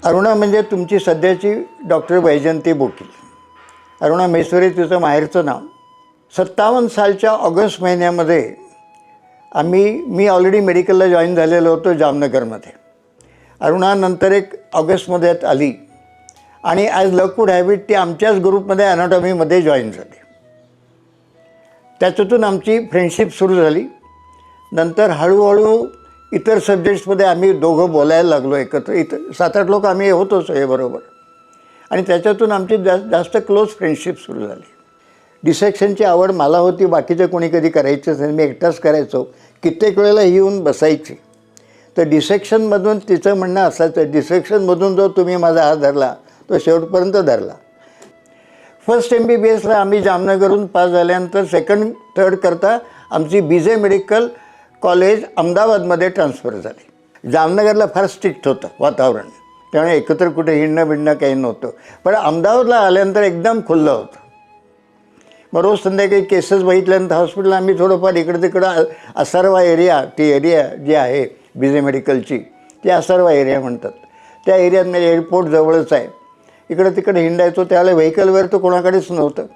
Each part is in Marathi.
अरुणा म्हणजे तुमची सध्याची डॉक्टर वैजयंती बोकील. अरुणा मैसुरे तिचं माहेरचं नाव. 57 सालच्या ऑगस्ट महिन्यामध्ये मी ऑलरेडी मेडिकलला जॉईन झालेलो होतो जामनगरमध्ये. अरुणा नंतर एक ऑगस्टमध्ये आली आणि as luck would have it ती आमच्याच ग्रुपमध्ये ॲनाटॉमीमध्ये जॉईन झाली. त्याच्यातून आमची फ्रेंडशिप सुरू झाली. नंतर हळूहळू इतर सब्जेक्ट्समध्ये आम्ही दोघं बोलायला लागलो एकत्र. इतर 7-8 लोक आम्ही होतोच हे बरोबर. आणि त्याच्यातून आमची जास्त क्लोज फ्रेंडशिप सुरू झाली. डिसेक्शनची आवड मला होती, बाकीचं कोणी कधी करायचंच नाही, मी एकटाच करायचो. कित्येक वेळेला ही येऊन बसायची. तर डिसेक्शनमधून तिचं म्हणणं असायचं, डिसेक्शनमधून जो तुम्ही माझा हात धरला तो शेवटपर्यंत धरला. फर्स्ट MBBSला आम्ही जामनगरहून पास झाल्यानंतर सेकंड थर्ड करता आमची BJ मेडिकल कॉलेज अहमदाबादमध्ये ट्रान्सफर झाली. जामनगरला फार स्ट्रिक्ट होतं वातावरण, त्यामुळे एकत्र कुठे हिंडणं बिडणं काही नव्हतं. पण अहमदाबादला आल्यानंतर एकदम खुल्लं होतं. मग रोज संध्याकाळी केसेस बघितल्यानंतर हॉस्पिटलला आम्ही थोडंफार इकडं तिकडं असरवा एरिया, ती एरिया जी आहे BJ मेडिकलची ती असरवा एरिया म्हणतात. त्या एरियात म्हणजे एअरपोर्ट जवळच आहे. इकडं तिकडे हिंडायचो. त्यावेळेला व्हेकलवर तर कोणाकडेच नव्हतं.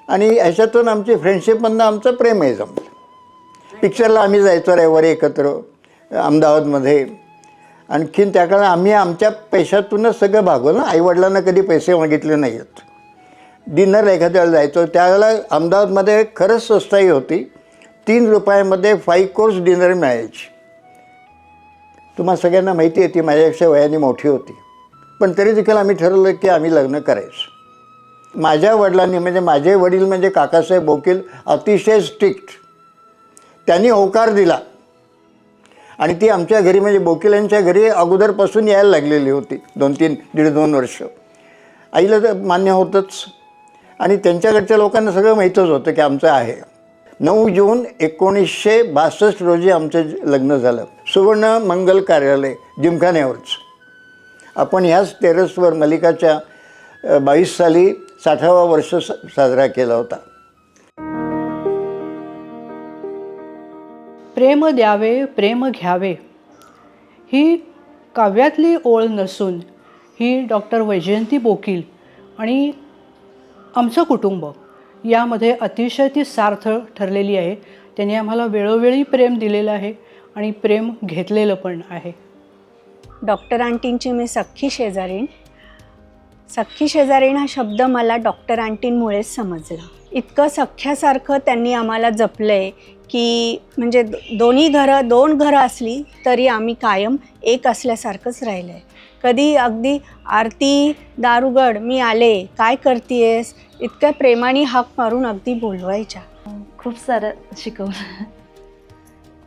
आणि ह्याच्यातून आमची फ्रेंडशिपमधनं आमचं प्रेमही जमलं. पिक्चरला आम्ही जायचो रविवारी एकत्र अहमदाबादमध्ये. आणखीन त्याकडे आम्ही आमच्या पैशातूनच सगळं भागवलं. आईवडिलांना कधी पैसे मागितले नाही आहेत. डिनरला एखाद्या वेळेला जायचो. त्यावेळेला अहमदाबादमध्ये खरंच स्वस्ताई होती. 3 रुपयामध्ये 5 कोर्स डिनर मिळायची. तुम्हाला सगळ्यांना माहिती आहे ती माझ्यापेक्षा वयाने मोठी होती. पण तरी देखील आम्ही ठरवलं की आम्ही लग्न करायचं. माझ्या वडिलांनी म्हणजे माझे वडील म्हणजे काकासाहेब बोकील अतिशय स्ट्रिक्ट. त्यांनी होकार दिला आणि ती आमच्या घरी म्हणजे बोकीलांच्या घरी अगोदरपासून यायला लागलेली होती. 2-2 वर्ष. आईला तर मान्य होतंच आणि त्यांच्याकडच्या लोकांना सगळं माहीतच होतं की आमचं आहे. 9 जून 1962 रोजी आमचं लग्न झालं. सुवर्ण मंगल कार्यालय जिमखान्यावरच. आपण ह्याच टेरेसवर मल्लिकाच्या 22 साली 60वा वर्ष साजरा केला होता. प्रेम द्यावे प्रेम घ्यावे ही काव्यातली ओळ नसून ही डॉक्टर वैजयंती बोकील आणि आमचं कुटुंब यामध्ये अतिशय ती सार्थ ठरलेली आहे. त्यांनी आम्हाला वेळोवेळी प्रेम दिलेलं आहे आणि प्रेम घेतलेलं पण आहे. डॉक्टर आंटींची मी सख्खी शेजारीण. सख्खी शेजारीण हा शब्द मला डॉक्टर आंटींमुळेच समजला. इतकं सख्यासारखं त्यांनी आम्हाला जपलं आहे की म्हणजे दोन घरं असली तरी आम्ही कायम एक असल्यासारखंच राहिलं आहे. कधी अगदी आरती दारुगड मी आले काय करतेस इतक्या प्रेमाने हाक मारून अगदी बोलवायच्या. खूप सारं शिकवलं.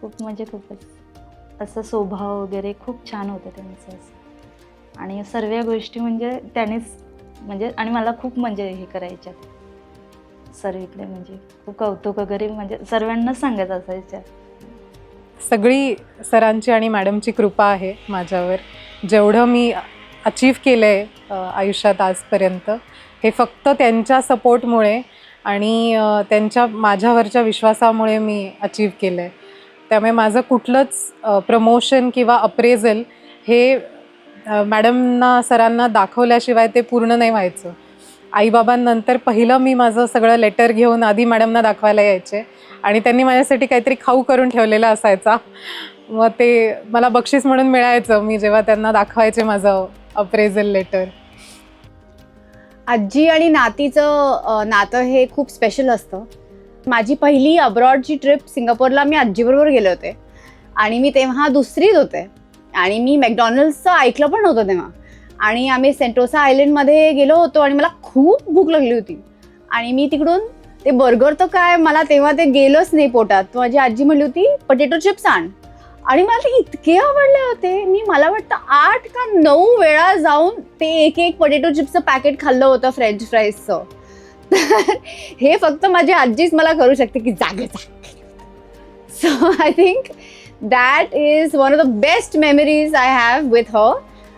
खूप म्हणजे खूपच असं स्वभाव वगैरे खूप छान होतं त्यांचं असं. आणि सर्व गोष्टी म्हणजे त्यानेच म्हणजे आणि मला खूप म्हणजे हे करायच्या सर्वीतले म्हणजे खूप कौतुक वगैरे म्हणजे सर्वांनाच सांगत असायच्या. सगळी सरांची आणि मॅडमची कृपा आहे माझ्यावर. जेवढं मी अचीव केलं आहे आयुष्यात आजपर्यंत हे फक्त त्यांच्या सपोर्टमुळे आणि त्यांच्या माझ्यावरच्या विश्वासामुळे मी अचीव केलं आहे. त्यामुळे माझं कुठलंच प्रमोशन किंवा अप्रेझल हे मॅडमना सरांना दाखवल्याशिवाय ते पूर्ण नाही व्हायचं. आईबाबांनंतर पहिलं मी माझं सगळं लेटर घेऊन आधी मॅडमना दाखवायला यायचे आणि त्यांनी माझ्यासाठी काहीतरी खाऊ करून ठेवलेला असायचा. मग ते मला बक्षीस म्हणून मिळायचं मी जेव्हा त्यांना दाखवायचे माझं अप्रेझल लेटर. आजी आणि नातीचं नातं हे खूप स्पेशल असतं. माझी पहिली अब्रॉडची ट्रिप सिंगापूरला मी आजीबरोबर गेले होते आणि मी तेव्हा 2रीत होते आणि मी मॅकडॉनल्ड्सचं ऐकलं पण नव्हतं तेव्हा. आणि आम्ही सेंटोसा आयलंडमध्ये गेलो होतो आणि मला खूप भूक लागली होती आणि मी तिकडून ते बर्गर तर काय मला तेव्हा ते गेलंच नाही पोटात. माझी आजी म्हणली होती पोटॅटो चिप्स आण आणि मला ते इतके आवडले होते. मी मला वाटतं 8 का 9 वेळा जाऊन ते एक पोटॅटो चिप्सचं पॅकेट खाल्लं होतं फ्रेंच फ्राईजचं. तर हे फक्त माझी आजीच मला करू शकते की जागेचा. So I think that is one of the best memories I have with her.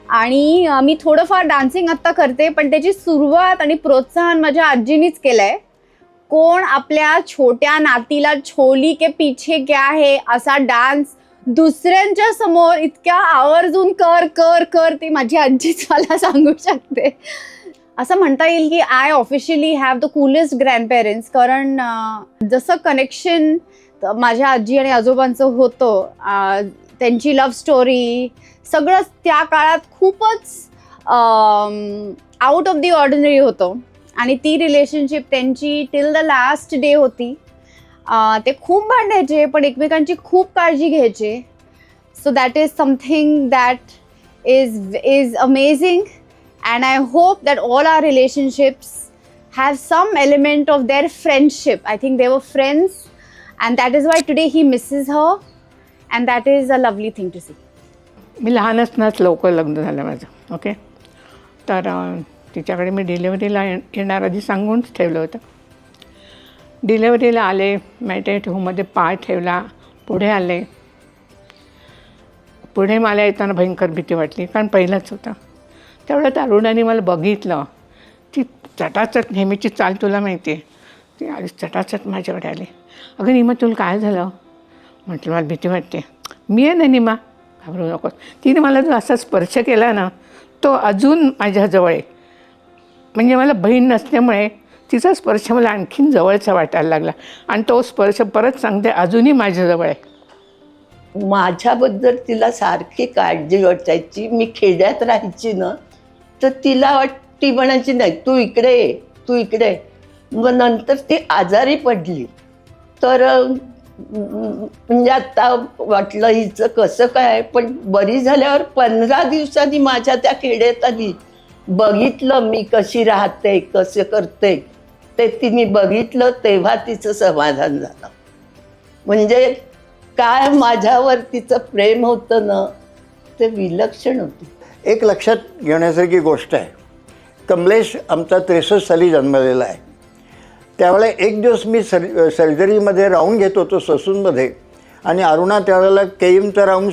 आणि मी थोडंफार डान्सिंग आत्ता करते पण त्याची सुरुवात आणि प्रोत्साहन माझ्या आजीनीच केलं आहे. कोण आपल्या छोट्या नातीला छोली के पीछे क्या है असा डान्स दुसऱ्यांच्या समोर इतक्या आवर्जून कर कर कर ती माझी आजीच मला सांगू शकते. असं म्हणता येईल की I officially have the coolest grandparents. कारण जसं कनेक्शन माझ्या आजी आणि आजोबांचं होतं, त्यांची लव्ह स्टोरी सगळंच त्या काळात खूपच आउट ऑफ दी ऑर्डिनरी होतं. आणि ती रिलेशनशिप त्यांची टिल द लास्ट डे होती. ते खूप भांडायचे पण एकमेकांची खूप काळजी घ्यायचे. So that is something that is amazing. And I hope that all our relationships have some element of their friendship. I think they were friends and that is why today he misses her and that is a lovely thing to see. मी लहान असतानाच लवकर लग्न झालं माझं. ओके, तर तिच्याकडे मी डिलेवरीला येणार आधी सांगूनच ठेवलं होतं. डिलेवरीला आले, मॅटर्निटी होममध्ये पाय ठेवला, पुढे आले. पुढे मला येताना भयंकर भीती वाटली, कारण पहिलाच होता. तेवढ्यात अरुणाने मला बघितलं. ती चटाचट नेहमीची चाल तुला माहिती आहे, ती आली चटाचट माझ्याकडे आली. अगं निमा तुला काय झालं? म्हटलं मला भीती वाटते. मी आहे ना निमा, घाबरू नकोस. तिने मला जो असा स्पर्श केला ना, तो अजून माझ्याजवळ आहे. म्हणजे मला बहीण नसल्यामुळे तिचा स्पर्श मला आणखीन जवळचा वाटायला लागला. आणि तो स्पर्श परत सांगते अजूनही माझ्याजवळ आहे. माझ्याबद्दल तिला सारखी काळजी वाटायची. मी खेड्यात राहायची ना, तर तिला ती म्हणायची नाही तू इकडे ये, तू इकडे. मग नंतर ती आजारी पडली, तर म्हणजे आता वाटलं हिचं कसं काय. पण बरी झाल्यावर 15 दिवसांनी माझ्या त्या खेड्यात आली. बघितलं मी कशी राहते, कसं करते ते तिने बघितलं, तेव्हा तिचं समाधान झालं. म्हणजे काय माझ्यावर तिचं प्रेम होतं ना, ते विलक्षण होतं. एक लक्षात घेण्यासारखी गोष्ट आहे, कमलेश आमचा 63 साली जन्मलेला आहे. त्यावेळेला एक दिवस मी सर्जरीमध्ये राऊंड घेत होतो ससूनमध्ये, आणि अरुणा त्यावेळेला केईमचा राऊंड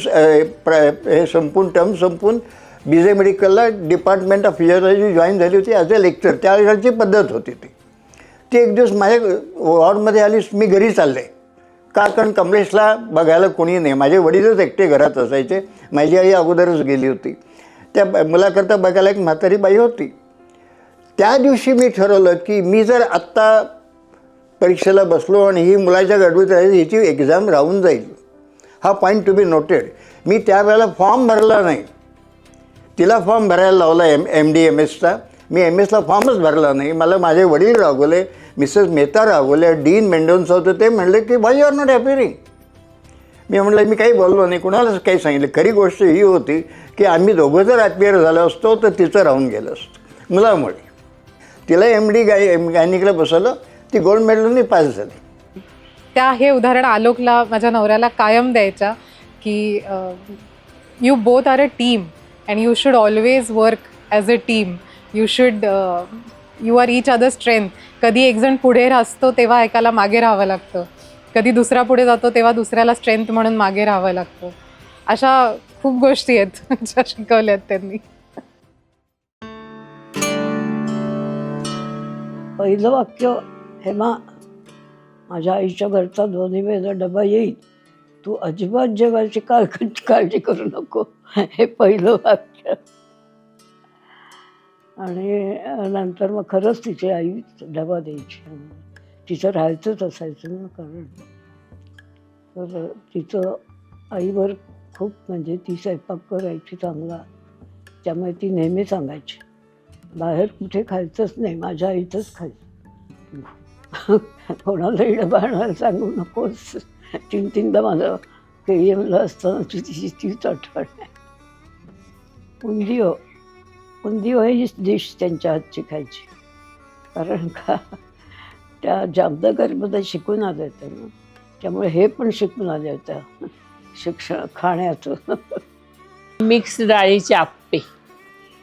हे संपून टर्म संपून BJ मेडिकलला डिपार्टमेंट ऑफ फिजिओलॉजी जॉईन झाली होती ॲज अ लेक्चर. त्यावेळेची पद्धत होती ती एक दिवस माझ्या वॉर्डमध्ये आली. मी घरी चालले का, कारण कमलेशला बघायला कोणी नाही. माझे वडीलच एकटे घरात असायचे, माझी आई अगोदरच गेली होती. त्या मुलाकरता बघायला एक म्हातारी बाई होती. त्या दिवशी मी ठरवलं की मी जर आत्ता परीक्षेला बसलो आणि ही मुलाच्या गडबडीत राहिली, हिची एक्झाम राहून जाईल. हा पॉईंट टू बी नोटेड. मी त्यावेळेला फॉर्म भरला नाही, तिला फॉर्म भरायला लावला MD MS चा. मी MS ला फॉर्मच भरला नाही. मला माझे वडील रागवले, मिसेस मेहता रागवले, डीन मेंडोन्सा होते, ते म्हणले की वाय यू आर नॉट ॲपिअरिंग. मी म्हटलं मी काही बोललो नाही, कुणालाच काही सांगितलं. खरी गोष्ट ही होती की आम्ही दोघं जर ॲपिअर झालो असतो तर तिचं राहून गेलं असतं मुलामुळे. तिला MD गायनिकला बसवलं, ती गोल्ड मेडलने पास झाली. त्या हे उदाहरण आलोकला, माझ्या नवऱ्याला कायम द्यायच्या की you both are a team and you should always work as a team. You are each other strength. कधी एक जण पुढे असतो तेव्हा एकाला मागे राहावं लागतं, कधी दुसरा पुढे जातो तेव्हा दुसऱ्याला स्ट्रेंथ म्हणून मागे राहावं लागतं. अशा खूप गोष्टी आहेत ज्या शिकवल्यात त्यांनी. पहिलं वाक्य, हेमा माझ्या आईच्या घरचा 2 वेळेला डबा येईल, तू अजिबात जेवायची काळजी करू नको, हे पहिलं वाक्य. आणि नंतर मग खरंच तिची आई डबा द्यायची. तिचं राहायचंच असायचं ना, कारण तर तिचं आईवर खूप म्हणजे ती स्वयंपाक करायची चांगला, त्यामुळे ती नेहमी सांगायची बाहेर कुठे खायचंच नाही, माझ्या आईचंच खायचं, कोणालाही डबा आणायला सांगू नकोस. 3-3दा माझं KMला असताना तीच आठवण आहे. उंदियो ही डिश त्यांच्या हातची खायची, कारण का त्या जामनगरमध्ये शिकून आल्या होत्या ना, त्यामुळे हे पण शिकून आल्या होत्या शिक्षण खाण्याचं. मिक्स डाळीचे आप्पे,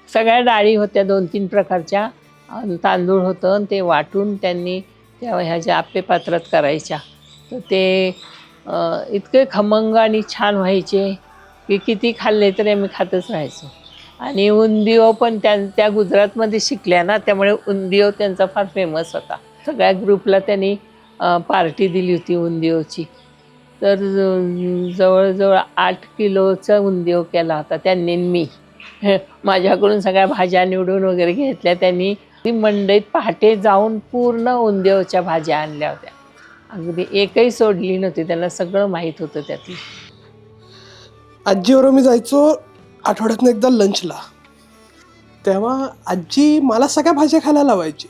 सगळ्या डाळी होत्या 2-3 प्रकारच्या, तांदूळ होतं आणि ते वाटून त्यांनी त्या ह्याच्या आप्पे पात्रात करायच्या. तर ते इतके खमंग आणि छान व्हायचे की किती खाल्ले तरी आम्ही खातच राहायचो. आणि उंदियो पण त्या गुजरातमध्ये शिकल्या ना, त्यामुळे उंदियो त्यांचा फार फेमस होता. सगळ्या ग्रुपला त्यांनी पार्टी दिली होती उंदियोची. तर जवळजवळ 8 किलोचा उंदीव केला होता त्यांनी आणि मी. माझ्याकडून सगळ्या भाज्या निवडून वगैरे घेतल्या त्यांनी. ती मंडईत पहाटे जाऊन पूर्ण उंदीवच्या भाज्या आणल्या होत्या. अगदी एकही सोडली नव्हती. त्यांना सगळं माहीत होतं त्यातलं. आजीबरोबर मी जायचो आठवड्यातनं एकदा लंचला. तेव्हा आजी मला सगळ्या भाज्या खायला लावायची.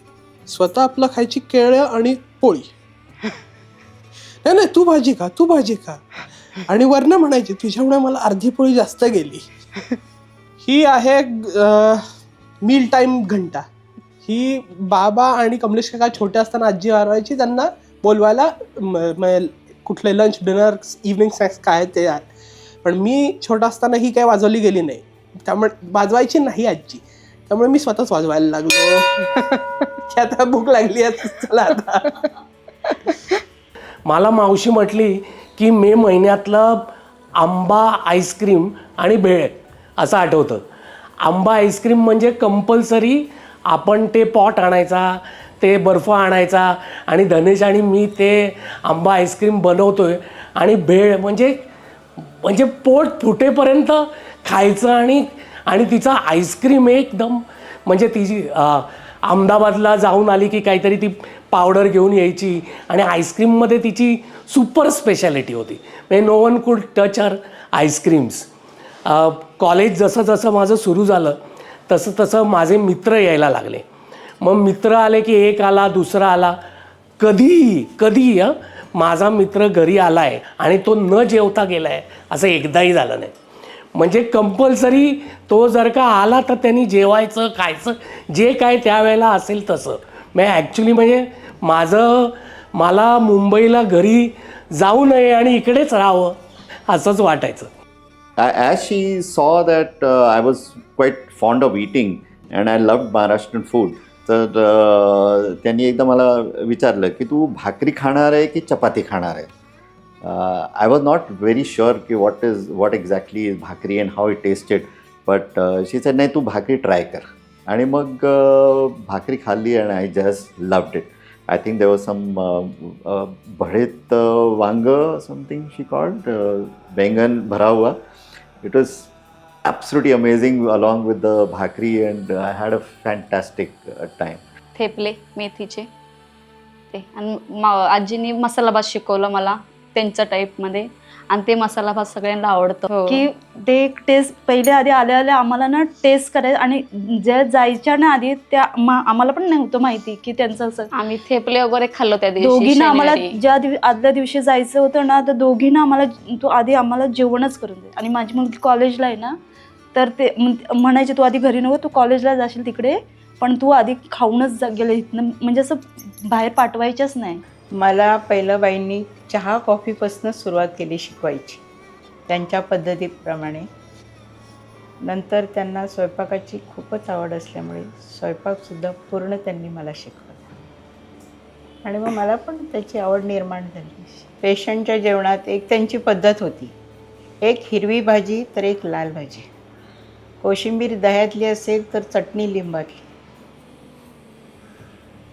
स्वतः आपलं खायची केळं आणि पोळी. नाही नाही तू भाजी खा, तू भाजी खा. आणि वरनं म्हणायची तुझ्यामुळे मला अर्धी पोळी जास्त गेली. ही आहे मील टाईम घंटा. ही बाबा आणि कमलेश काका छोटे असताना आजी वाजवायची त्यांना बोलवायला कुठले लंच डिनर इव्हनिंग स्नॅक्स काय ते आहे. पण मी छोटा असताना ही काय वाजवली गेली नाही. त्यामुळे वाजवायची नाही आजी. त्यामुळे मी स्वतःच वाजवायला लागलो. की आता भूक लागली आहे चला आता. मला मावशी म्हटली की मे महिन्यातलं आंबा आईस्क्रीम आणि भेळ असं आठवतं. आंबा आईस्क्रीम म्हणजे कंपल्सरी आपण ते पॉट आणायचा, ते बर्फ आणायचा आणि धनेश आणि मी ते आंबा आईस्क्रीम बनवतोय. आणि भेळ म्हणजे पोट फुटेपर्यंत खायचं. आणि तिचा आईस्क्रीम एकदम म्हणजे तिची अहमदाबादला जाऊन आली की काहीतरी ती पावडर घेऊन यायची आणि आईस्क्रीममध्ये तिची सुपर स्पेशालिटी होती. म्हणजे नो वन कुड टच हर आईस्क्रीम्स. कॉलेज जसं जसं माझं सुरू झालं तसं तसं माझे मित्र यायला लागले. मग मित्र आले की एक आला दुसरा आला. कधीही माझा मित्र घरी आला आहे आणि तो न जेवता गेला आहे असं एकदाही झालं नाही. म्हणजे कंपल्सरी तो जर का आला तर त्यांनी जेवायचं खायचं जे काय त्यावेळेला असेल तसं. ॲक्च्युली म्हणजे मला मुंबईला घरी जाऊ नये आणि इकडेच राहावं असंच वाटायचं. As she saw that I was quite fond of eating and I loved Maharashtrian food, तर त्यांनी एकदा मला विचारलं की तू भाकरी खाणार आहे की चपाती खाणार आहे. I was not very sure की what exactly is भाकरी and how it tasted, but she said नाही तू भाकरी ट्राय कर. आणि मग भाकरी खाल्ली and I just loved it. I think there was some भडीत Wang something she called, बैंगन भरा हुआ. It was absolutely amazing along with the bhakri and I had a fantastic time. थेपले मेथीचे ते आणि आजीनी मसाला भात शिकवलं मला त्यांच्या टाईपमध्ये. आणि ते मसाला भात सगळ्यांना आवडतं. की ते टेस्ट पहिले आधी आल्या आम्हाला ना टेस्ट करायचं. आणि ज्या जायच्या ना आधी त्या आम्हाला पण नव्हतं माहिती की त्यांचं असं. आम्ही थेपले वगैरे खाल्लो त्या दिवशी. दोघींना आम्हाला आदल्या दिवशी जायचं होतं ना तर दोघींना आम्हाला तो आधी आम्हाला जेवणच करून दे. आणि माझी मुलगी कॉलेजला आहे ना तर ते म्हणायचे तू आधी घरी नको, तू कॉलेजला जाशील तिकडे पण तू आधी खाऊनच गेले इथनं. म्हणजे असं बाहेर पाठवायचंच नाही. मला पहिलं बाईंनी चहा कॉफीपासून सुरुवात केली शिकवायची त्यांच्या पद्धतीप्रमाणे. नंतर त्यांना स्वयंपाकाची खूपच आवड असल्यामुळे स्वयंपाकसुद्धा पूर्ण त्यांनी मला शिकवला. आणि मग मला पण त्याची आवड निर्माण झाली. पेशंटच्या जेवणात एक त्यांची पद्धत होती. एक हिरवी भाजी तर एक लाल भाजी. कोशिंबीर दह्यातली असेल तर चटणी लिंबातली.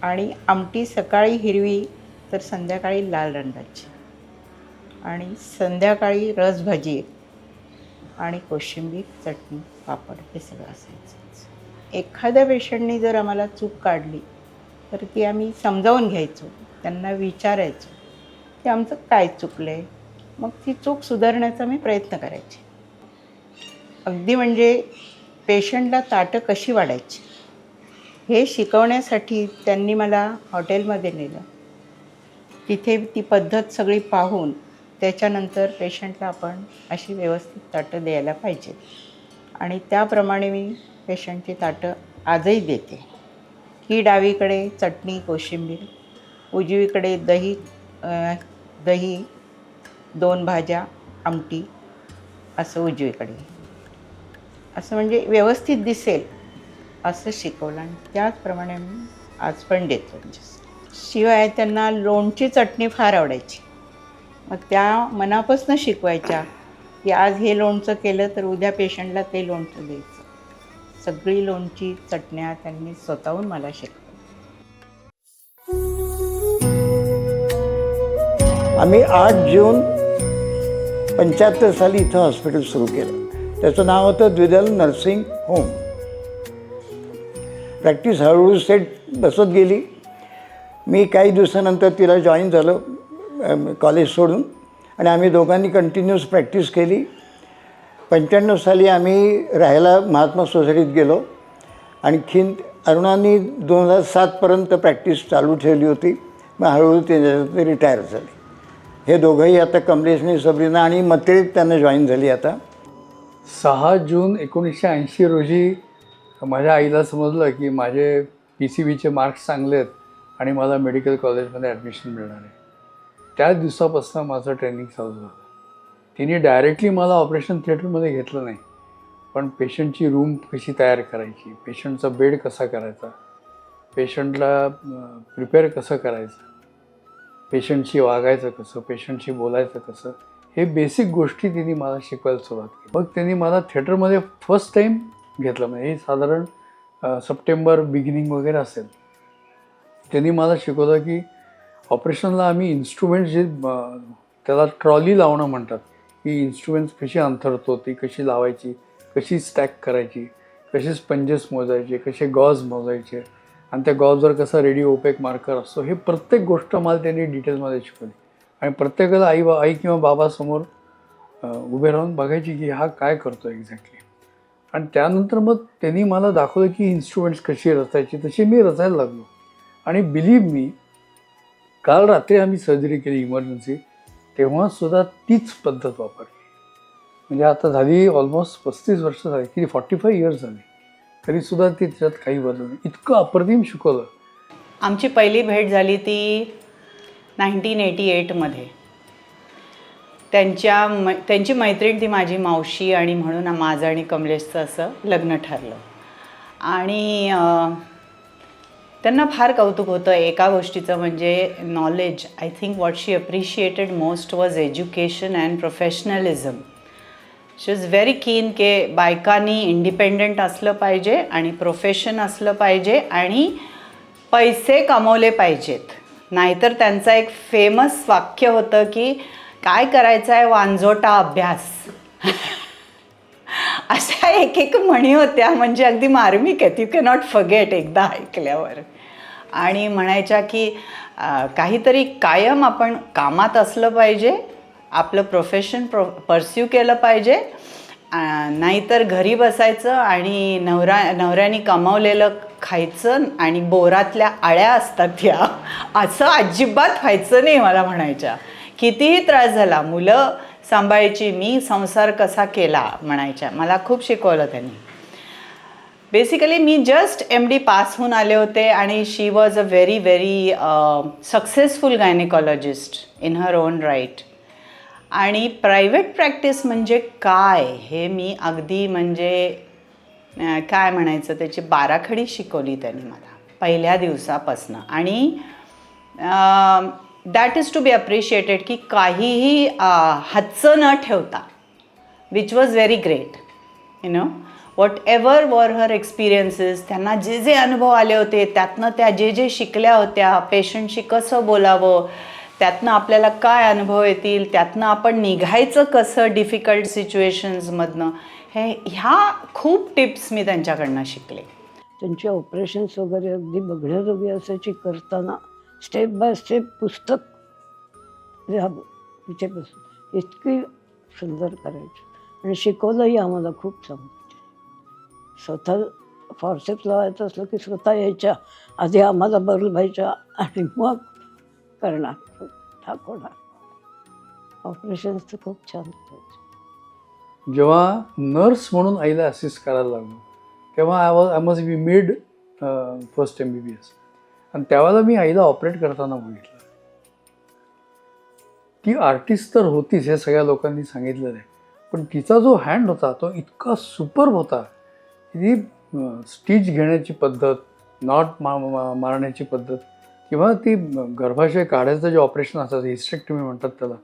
आणि आमटी सकाळी हिरवी तर संध्याकाळी लाल रंगाची. आणि संध्याकाळी रसभाजी एक आणि कोशिंबीर चटणी पापड हे सगळं असायचं. एखाद्या पेशंटनी जर आम्हाला चूक काढली तर ती आम्ही समजावून घ्यायचो. त्यांना विचारायचो की आमचं काय चुकलं आहे. मग ती चूक सुधारण्याचा मी प्रयत्न करायचे. अगदी म्हणजे पेशंटला ताटं कशी वाढायची हे शिकवण्यासाठी त्यांनी मला हॉटेलमध्ये नेलं. तिथे ती पद्धत सगळी पाहून त्याच्यानंतर पेशंटला आपण अशी व्यवस्थित ताटं द्यायला पाहिजे. आणि त्याप्रमाणे मी पेशंटची ताटं आजही देते की डावीकडे चटणी कोशिंबीर, उजवीकडे दही 2 भाज्या आमटी असं उजवीकडे. असं म्हणजे व्यवस्थित दिसेल असं शिकवलं आणि त्याचप्रमाणे मी आज पण देतो. शिवाय त्यांना लोणची चटणी फार आवडायची. मग त्या मनापासून शिकवायच्या की आज हे लोणचं केलं तर उद्या पेशंटला ते लोणचं द्यायचं. सगळी लोणची चटण्या त्यांनी स्वतःहून मला शिकवल्या. आम्ही 8 जून 75 साली इथं हॉस्पिटल सुरू केलं. त्याचं नाव होतं द्विदल नर्सिंग होम. प्रॅक्टिस हळूहळू सेट बसत गेली. मी काही दिवसानंतर तिला जॉईन झालो कॉलेज सोडून, आणि आम्ही दोघांनी कंटिन्यूस प्रॅक्टिस केली. 95 साली आम्ही राहायला महात्मा सोसायटीत गेलो. आणखीन अरुणाने 2007पर्यंत प्रॅक्टिस चालू ठेवली होती. मग हळूहळू ते रिटायर झाले. हे दोघंही आता कमलेशने, सबरीना आणि मत्रेत त्यांना जॉईन झाली आता. 6 जून 1980 रोजी माझ्या आईला समजलं की माझे PCBचे मार्क्स चांगले आहेत आणि मला मेडिकल कॉलेजमध्ये ॲडमिशन मिळणार आहे. त्याच दिवसापासून माझं ट्रेनिंग चालू झालं. तिने डायरेक्टली मला ऑपरेशन थिएटरमध्ये घेतलं नाही, पण पेशंटची रूम कशी तयार करायची, पेशंटचा बेड कसा करायचा, पेशंटला प्रिपेअर कसं करायचं, पेशंटशी वागायचं कसं, पेशंटशी बोलायचं कसं, हे बेसिक गोष्टी तिने मला शिकवायला सुरुवात केली. मग त्यांनी मला थिएटरमध्ये फर्स्ट टाईम घेतलं. म्हणजे हे साधारण सप्टेंबर बिगिनिंग वगैरे असेल. त्यांनी मला शिकवलं की ऑपरेशनला आम्ही इन्स्ट्रुमेंट्स जे त्याला ट्रॉली लावणं म्हणतात, की इन्स्ट्रुमेंट्स कशी अंथरतो, ती कशी लावायची, कशी स्टॅक करायची, कसे स्पंजेस मोजायचे, कसे गॉज मोजायचे, आणि त्या गॉजवर कसा रेडिओ ओपेक मार्कर असतो, हे प्रत्येक गोष्ट मला त्यांनी डिटेल्समध्ये शिकवली. आणि प्रत्येकाला आई किंवा बाबासमोर उभे राहून बघायची की हा काय करतो एक्झॅक्टली. आणि त्यानंतर मग त्यांनी मला दाखवलं की इन्स्ट्रुमेंट्स कशी रचायची, तशी मी रचायला लागलो. आणि बिलीव्ह मी, काल रात्री आम्ही सर्जरी केली इमर्जन्सी, तेव्हासुद्धा तीच पद्धत वापरली. म्हणजे आता झाली ऑलमोस्ट 35 वर्ष झाली, किती 45 इयर्स झाली, तरीसुद्धा ती त्याच्यात काही बदल नाही. इतकं अप्रतिम शिकवलं. आमची पहिली भेट झाली ती 1988मध्ये. त्यांची मैत्रीण ती माझी मावशी, आणि म्हणून माझं आणि कमलेशचं असं लग्न ठरलं. आणि त्यांना फार कौतुक होतं एका गोष्टीचं, म्हणजे knowledge. I think what she appreciated most was education and professionalism. She was very कीन की बायकांनी इंडिपेंडंट असलं पाहिजे आणि प्रोफेशन असलं पाहिजे आणि पैसे कमवले पाहिजेत. नाहीतर त्यांचं एक फेमस वाक्य होतं की काय करायचं आहे वांजोटा अभ्यास. अशा एक म्हणी होत्या, म्हणजे अगदी मार्मिक आहेत. यू कॅनॉट फॉरगेट एकदा ऐकल्यावर. आणि म्हणायच्या की काहीतरी कायम आपण कामात असलं पाहिजे, आपलं प्रोफेशन परस्यू केलं पाहिजे, नाहीतर घरी बसायचं आणि नवऱ्याने कमावलेलं खायचं आणि बोरातल्या आळ्या असतात त्या, असं अजिबात व्हायचं नाही मला म्हणायच्या. कितीही त्रास झाला, मुलं सांभाळायची, मी संसार कसा केला म्हणायच्या. मला खूप शिकवलं त्यांनी. बेसिकली मी जस्ट MD पास होऊन आले होते, आणि she was a very very successful gynaecologist in her own right. आणि प्रायव्हेट प्रॅक्टिस म्हणजे काय हे मी अगदी, म्हणजे काय म्हणायचं, त्याची बाराखडी शिकवली त्यांनी मला पहिल्या दिवसापासनं. आणि that is to be appreciated, की काहीही हातचं न ठेवता, which was very great. You know, whatever were her experiences, त्यांना जे जे अनुभव आले होते त्यातनं त्या जे शिकल्या होत्या, पेशंटशी कसं बोलावं, त्यातनं आपल्याला काय अनुभव येतील, त्यातनं आपण निघायचं कसं डिफिकल्ट सिच्युएशन्समधनं, ह्या खूप टिप्स मी त्यांच्याकडनं शिकले. त्यांची ऑपरेशन्स वगैरे अगदी बघण्याजोगी असायची. करताना स्टेप बाय स्टेप पुस्तक तिच्यापासून इतकी सुंदर करायची. आणि शिकवलंही आम्हाला खूप चांगलं. स्वतः फॉरसेप्स लावायचं असलं की स्वतः यायच्या आधी आम्हाला बरवायच्या आणि मग करणार, दाखवणार. ऑपरेशन्स तर खूप छान करायचे. जेव्हा नर्स म्हणून आईला असिस्ट करायला लागलो, तेव्हा I must B mid first MBBS. आणि त्यावेळेला मी आईला ऑपरेट करताना बघितलं. ती आर्टिस्ट तर होतीच, हे सगळ्या लोकांनी सांगितलेलं आहे, पण तिचा जो हँड होता तो इतका सुपर्ब होता. ती स्टिच घेण्याची पद्धत, नॉट मारण्याची पद्धत, किंवा ती गर्भाशय काढायचं जे ऑपरेशन असतं, हिस्टेक्टमी म्हणतात त्याला,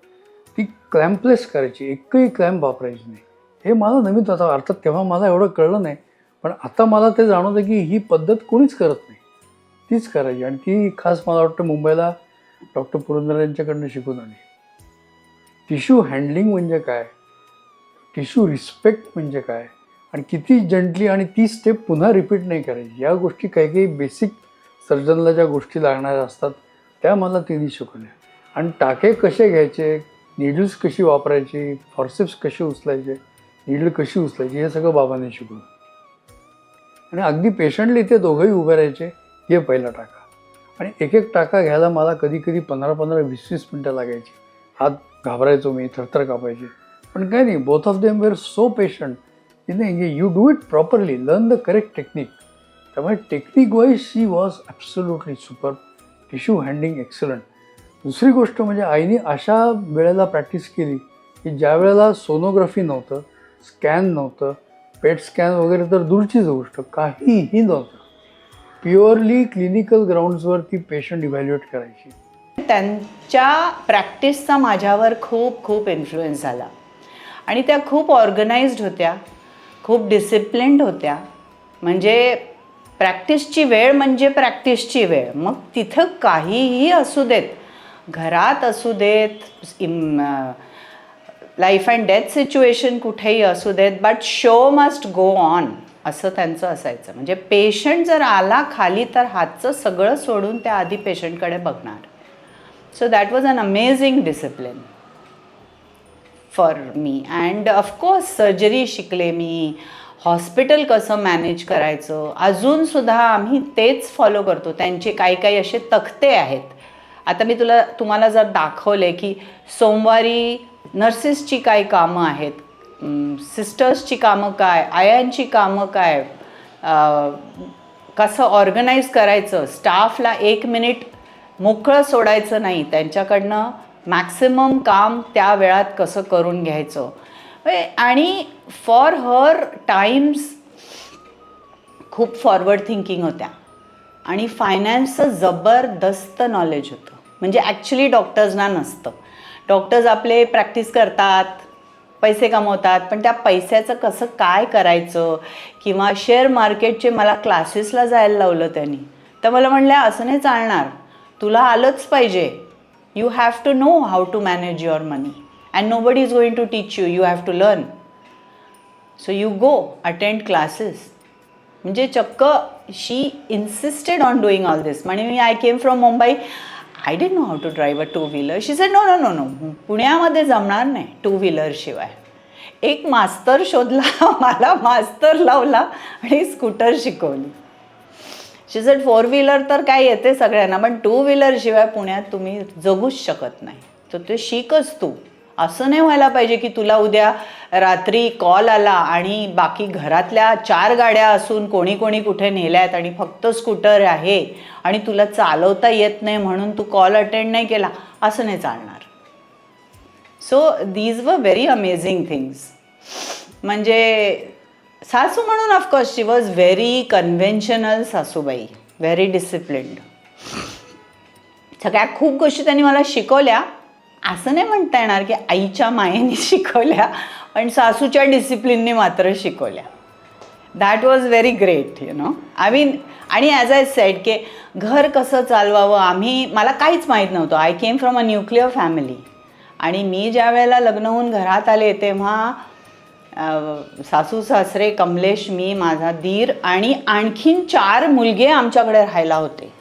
ती क्लॅम्पलेस करायची, एकही क्लॅम्प वापरायची नाही. हे मला नवीन होतं. अर्थात तेव्हा मला एवढं कळलं नाही, पण आता मला ते जाणवतं की ही पद्धत कोणीच करत नाही, तीच करायची. आणि ती खास मला वाटतं मुंबईला डॉक्टर पुरंदरे यांच्याकडनं शिकून आली. टिश्यू हँडलिंग म्हणजे काय, टिश्यू रिस्पेक्ट म्हणजे काय, आणि किती जंटली आणि ती स्टेप पुन्हा रिपीट नाही करायची. या गोष्टी काही काही बेसिक सर्जनला ज्या गोष्टी लागणाऱ्या असतात त्या मला तिने शिकवल्या. आणि टाके कसे घ्यायचे, निडल्स कशी वापरायची, फॉर्सेप्स कसे उचलायचे, निडल कशी उचलायची, हे सगळं बाबांनी शिकवलं. आणि अगदी पेशंटली ते दोघंही उभे राहायचे, हे पहिला टाका. आणि एक एक टाका घ्यायला मला कधी कधी 15-20 मिनटं लागायची. हात घाबरायचो मी, थरथर कापायचे. पण काय नाही, both of them were so patient की नाही, you do it properly, learn the correct technique. त्यामुळे technique wise she was absolutely super. Tissue handling excellent. दुसरी गोष्ट म्हणजे आईने अशा वेळेला प्रॅक्टिस केली की ज्या वेळेला सोनोग्राफी नव्हतं, स्कॅन नव्हतं, पेट स्कॅन वगैरे तर दूरचीच गोष्ट, काहीही नव्हतं. प्युअरली क्लिनिकल ग्राउंड्सवर ती पेशंट इव्हॅल्युएट करायची. त्यांच्या प्रॅक्टिसचा माझ्यावर खूप खूप इन्फ्लुएन्स झाला. आणि त्या खूप ऑर्गनाइज्ड होत्या, खूप डिसिप्लिन्ड होत्या. म्हणजे प्रॅक्टिसची वेळ म्हणजे प्रॅक्टिसची वेळ. मग तिथं काहीही असू देत, घरात असू देत, लाईफ अँड डेथ सिच्युएशन कुठेही असू देत, but show must go on असं त्यांचं असायचं. म्हणजे पेशंट जर आला खाली तर हातचं सगळं सोडून त्या आधी पेशंटकडे बघणार. So that was an amazing discipline for me. And of course surgery शिकले मी, हॉस्पिटल कसं मॅनेज करायचं अजूनसुद्धा आम्ही तेच फॉलो करतो. त्यांचे काही काही असे तक्ते आहेत. आता मी तुम्हाला जर दाखवले की सोमवारी नर्सेसची काय कामं आहेत, सिस्टर्सची कामं काय, आयांची कामं काय, कसं ऑर्गनाईज करायचं, स्टाफला 1 मिनिट मोकळं सोडायचं नाही, त्यांच्याकडनं मॅक्सिमम काम त्या वेळात कसं करून घ्यायचं. आणि फॉर हर टाईम्स खूप फॉरवर्ड थिंकिंग होत्या. आणि फायनान्सचं जबरदस्त नॉलेज होतं. म्हणजे ॲक्च्युली डॉक्टर्सना नसतं. डॉक्टर्स आपले प्रॅक्टिस करतात, पैसे कमवतात, पण त्या पैशाचं कसं काय करायचं, किंवा शेअर मार्केटचे मला क्लासेसला जायला लावलं त्यांनी. तर मला म्हणलं असं नाही चालणार, तुला आलंच पाहिजे. You have to know how to manage your money and nobody is going to teach you, you have to learn. So you go attend classes. म्हणजे चक्क she insisted on doing all this. म्हणजे मी I came from Mumbai, I didn't know how to drive a 2 wheeler. She said no no no no, पुण्यामध्ये जमणार नाही 2 व्हीलरशिवाय. एक मास्तर शोधला, मला मास्तर लावला आणि स्कूटर शिकवली. शी सेड 4 व्हीलर तर काय येते सगळ्यांना, पण 2 व्हीलरशिवाय पुण्यात तुम्ही जगूच शकत नाही. तर ते शिकच तू. असं नाही व्हायला पाहिजे की तुला उद्या रात्री कॉल आला आणि बाकी घरातल्या 4 गाड्या असून कोणी कोणी कुठे नेल्यात आणि फक्त स्कूटर आहे आणि तुला चालवता येत नाही म्हणून तू कॉल अटेंड नाही केला, असं नाही चालणार. So these were very amazing things. म्हणजे सासू म्हणून of course she was very conventional सासूबाई, व्हेरी डिसिप्लिन्ड. सगळ्या खूप गोष्टी त्यांनी मला शिकवल्या. असं नाही म्हणता येणार की आईच्या मायेने शिकवल्या, पण सासूच्या डिसिप्लिनने मात्र शिकवल्या. That was very great, you no. I mean, आणि ॲज आय सेड की घर कसं चालवावं, मला काहीच माहीत नव्हतं. I came from a nuclear family. आणि मी ज्या वेळेला लग्न होऊन घरात आले तेव्हा सासू सासरे, कमलेश, मी, माझा दीर आणि आणखीन 4 मुलगे आमच्याकडे राहायला होते.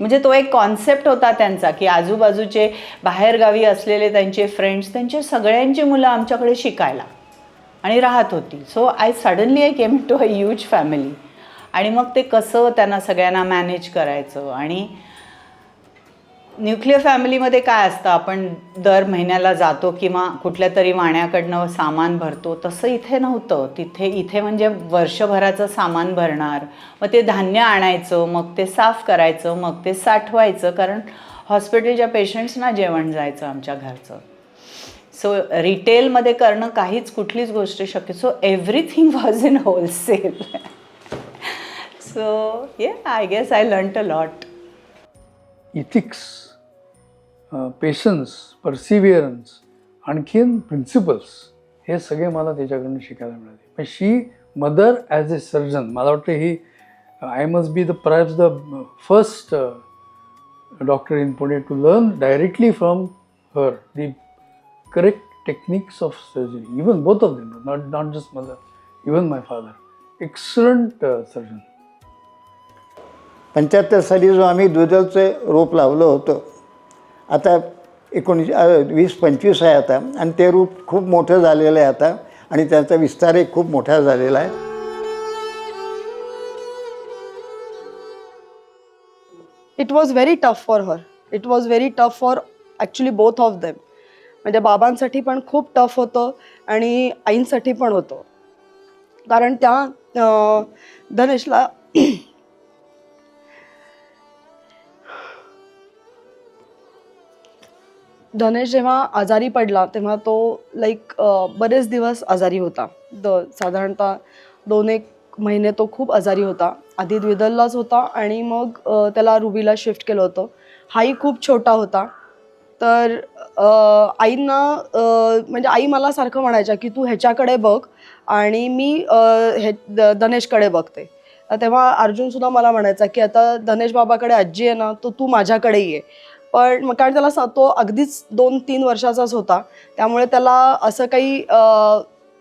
म्हणजे तो एक कॉन्सेप्ट होता त्यांचा की आजूबाजूचे बाहेरगावी असलेले त्यांचे फ्रेंड्स, त्यांचे सगळ्यांची मुलं आमच्याकडे शिकायला आणि राहत होती. So I came to a huge family. आणि मग ते कसं त्यांना सगळ्यांना मॅनेज करायचं. आणि न्यूक्लिअर फॅमिलीमध्ये काय असतं, आपण दर महिन्याला जातो किंवा कुठल्या तरी वाण्याकडनं सामान भरतो, तसं इथे नव्हतं. इथे म्हणजे वर्षभराचं सामान भरणार, मग ते धान्य आणायचं, मग ते साफ करायचं, मग ते साठवायचं, कारण हॉस्पिटलच्या पेशंट्सना जेवण जायचं आमच्या घरचं. सो रिटेलमध्ये करणं कुठलीच गोष्ट शक्य. So everything was in wholesale. So I guess I learned a lot. Ethics, patience, perseverance, आणखीन प्रिन्सिपल्स, हे सगळे मला त्याच्याकडून शिकायला मिळाले. पण she mother as a surgeon, मला वाटतं ही I must be perhaps the first doctor in Pune to learn directly from her the correct techniques of surgery. Even both of them, not just mother, even my father. Excellent surgeon. 75 साली जो आम्ही द्विदलचं रोप लावलं होतं, आता 20-25 आहे आता, आणि ते रोप खूप मोठं झालेलं आहे आता, आणि त्याचा विस्तारही खूप मोठा झालेला आहे. It was very tough for her. It was very tough for actually both of them. म्हणजे बाबांसाठी पण खूप टफ होतं आणि आईंसाठी पण होतं. कारण त्या धनेशला धनेश जेव्हा आजारी पडला तेव्हा तो बरेच दिवस आजारी होता. साधारणतः 2-1 महिने तो खूप आजारी होता. आधी द्विदललाच होता आणि मग त्याला रुबीला शिफ्ट केलं होतं. हाही खूप छोटा होता. तर आईंना म्हणजे आई मला सारखं म्हणायच्या की तू ह्याच्याकडे बघ आणि मी धनेशकडे बघते. तेव्हा अर्जुनसुद्धा मला म्हणायचा की आता धनेश बाबाकडे आजी आहे ना, तर तू माझ्याकडे ये. पण कारण त्याला तो अगदीच 2-3 वर्षाचाच होता, त्यामुळे त्याला असं काही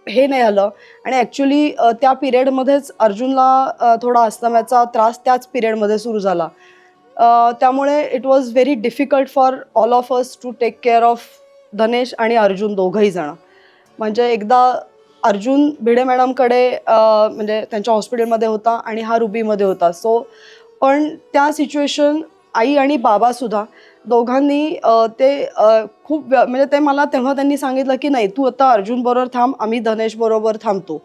हे नाही आलं. आणि ॲक्च्युली त्या पिरियडमध्येच अर्जुनला थोडा अस्थमाचा त्रास त्याच पिरियडमध्ये सुरू झाला. त्यामुळे it was very difficult for all of us to take care of Dhanesh आणि अर्जुन दोघंही जण. म्हणजे एकदा अर्जुन भिडे मॅडमकडे म्हणजे त्यांच्या हॉस्पिटलमध्ये होता आणि हा रुबीमध्ये होता. सो पण त्या सिच्युएशन आई आणि बाबासुद्धा दोघांनी ते खूप म्हणजे ते मला तेव्हा त्यांनी सांगितलं की नाही तू आता अर्जुनबरोबर थांब, आम्ही धनेशबरोबर थांबतो.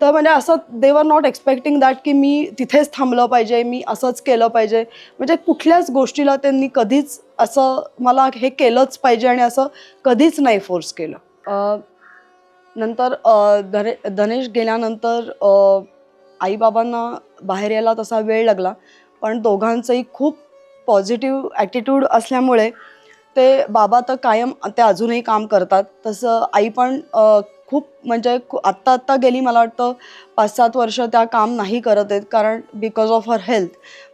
तर म्हणजे असं दे वर नॉट एक्सपेक्टिंग दॅट की मी तिथेच थांबलं पाहिजे, मी असंच केलं पाहिजे. म्हणजे कुठल्याच गोष्टीला त्यांनी कधीच असं मला हे केलंच पाहिजे आणि असं कधीच नाही फोर्स केलं. नंतर धनेश गेल्यानंतर आईबाबांना बाहेर यायला तसा वेळ लागला, पण दोघांचंही खूप पॉझिटिव्ह ॲटिट्यूड असल्यामुळे ते बाबा तर कायम ते अजूनही काम करतात. तसं आई पण खूप म्हणजे आत्ता गेली मला वाटतं 5-7 वर्ष त्या काम नाही करत आहेत, कारण बिकॉज ऑफ हर हेल्थ.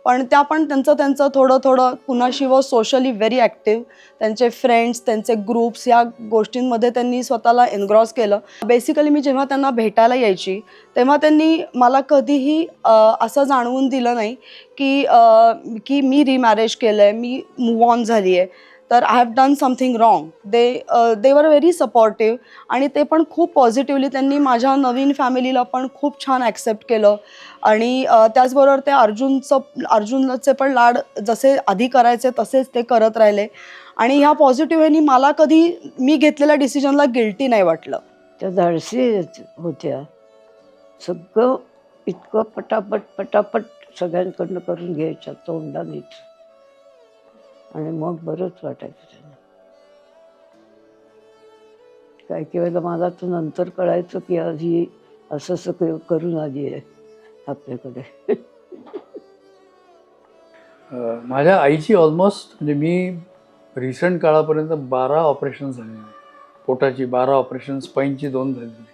पण त्या पण त्यांचं थोडं पुन्हा शी वॉज सोशली व्हेरी ॲक्टिव्ह. त्यांचे फ्रेंड्स, त्यांचे ग्रुप्स या गोष्टींमध्ये त्यांनी स्वतःला एनग्रॉस केलं. बेसिकली मी जेव्हा त्यांना भेटायला यायची तेव्हा त्यांनी मला कधीही असं जाणवून दिलं नाही की मी रिमॅरेज केलं आहे, मी मूव्ह ऑन झाली आहे, तर I have done something wrong. दे वर व्हेरी सपोर्टिव्ह. आणि ते पण खूप पॉझिटिव्हली त्यांनी माझ्या नवीन फॅमिलीला पण खूप छान ॲक्सेप्ट केलं. आणि त्याचबरोबर ते अर्जुनचे पण लाड जसे आधी करायचे तसेच ते करत राहिले. आणि ह्या पॉझिटिव्ह ह्यानी मला कधी मी घेतलेल्या डिसिजनला गिल्टी नाही वाटलं. त्या धाडसी होत्या. सगळं इतकं पटापट सगळ्यांकडनं करून घ्यायच्या तोंडानेच. आणि मग बरंच वाटायचं त्यांना. काही वेळेला मला तर नंतर कळायचं की आज ही असं करून आली आहे आपल्याकडे. माझ्या आईची ऑलमोस्ट म्हणजे मी रिसेंट काळापर्यंत 12 ऑपरेशन झालेली. पोटाची 12 ऑपरेशन, स्पाईनची 2 झालेली